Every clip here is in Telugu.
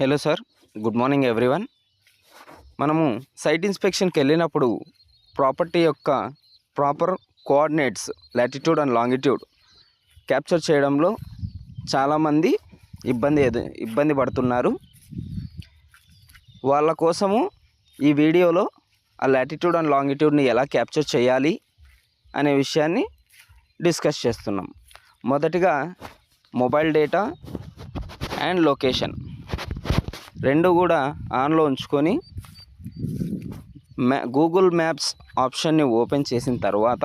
Hello sir, good morning everyone. మనము సైట్ ఇన్స్పెక్షన్కి వెళ్ళినప్పుడు ప్రాపర్టీ యొక్క proper coordinates latitude and longitude capture చేయడంలో చాలామంది ఇబ్బంది పడుతున్నారు. వాళ్ళ కోసము ఈ వీడియోలో ఆ లాటిట్యూడ్ అండ్ లాంగిట్యూడ్ని ఎలా క్యాప్చర్ చేయాలి అనే విషయాన్ని డిస్కస్ చేస్తున్నాం. మొదటిగా మొబైల్ డేటా అండ్ లొకేషన్ రెండు కూడా ఆన్లో ఉంచుకొని గూగుల్ మ్యాప్స్ ఆప్షన్ని ఓపెన్ చేసిన తర్వాత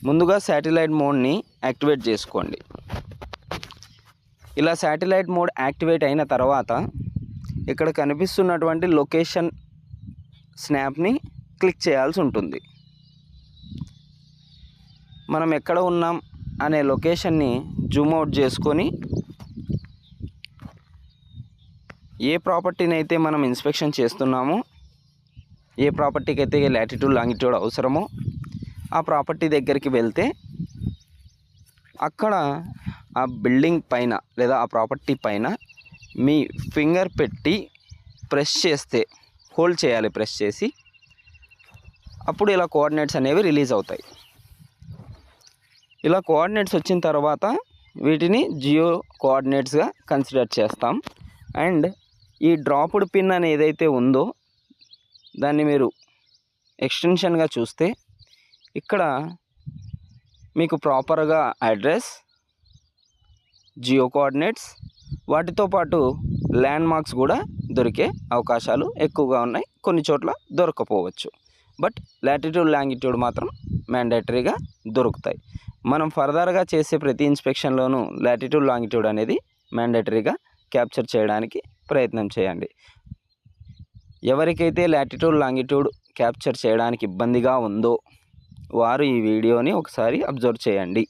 ముందుగా శాటిలైట్ మోడ్ని యాక్టివేట్ చేసుకోండి. ఇలా శాటిలైట్ మోడ్ యాక్టివేట్ అయిన తర్వాత ఇక్కడ కనిపిస్తున్నటువంటి లొకేషన్ స్నాప్ని క్లిక్ చేయాల్సి ఉంటుంది. మనం ఎక్కడ ఉన్నాం అనే లొకేషన్ని జూమ్ అవుట్ చేసుకొని ఏ ప్రాపర్టీని అయితే మనం ఇన్స్పెక్షన్ చేస్తున్నామో, ఏ ప్రాపర్టీకి అయితే లాటిట్యూడ్ లాంగిట్యూడ్ అవసరమో ఆ ప్రాపర్టీ దగ్గరికి వెళ్తే అక్కడ ఆ బిల్డింగ్ పైన లేదా ఆ ప్రాపర్టీ పైన మీ ఫింగర్ పెట్టి ప్రెస్ చేస్తే, హోల్డ్ చేయాలి ప్రెస్ చేసి, అప్పుడు ఇలా కోఆర్డినేట్స్ అనేవి రిలీజ్ అవుతాయి. ఇలా కోఆర్డినేట్స్ వచ్చిన తర్వాత వీటిని జియో కోఆర్డినేట్స్గా కన్సిడర్ చేస్తాం. అండ్ ఈ డ్రాప్డ్ పిన్ అని ఏదైతే ఉందో దాన్ని మీరు ఎక్స్టెన్షన్గా చూస్తే ఇక్కడ మీకు ప్రాపర్గా అడ్రస్, జియో కోఆర్డినేట్స్, వాటితో పాటు ల్యాండ్ మార్క్స్ కూడా దొరికే అవకాశాలు ఎక్కువగా ఉన్నాయి. కొన్ని చోట్ల దొరకపోవచ్చు, బట్ లాటిట్యూడ్ లాంగిట్యూడ్ మాత్రం మ్యాండేటరీగా దొరుకుతాయి. మనం ఫర్దర్గా చేసే ప్రతి ఇన్స్పెక్షన్లోనూ లాటిట్యూడ్ లాంగిట్యూడ్ అనేది మ్యాండేటరీగా క్యాప్చర్ చేయడానికి ప్రయత్నం చేయండి. ఎవరికైతే లాటిట్యూడ్ లాంగిట్యూడ్ క్యాప్చర్ చేయడానికి ఇబ్బందిగా ఉందో వారు ఈ వీడియోని ఒకసారి అబ్జర్వ్ చేయండి.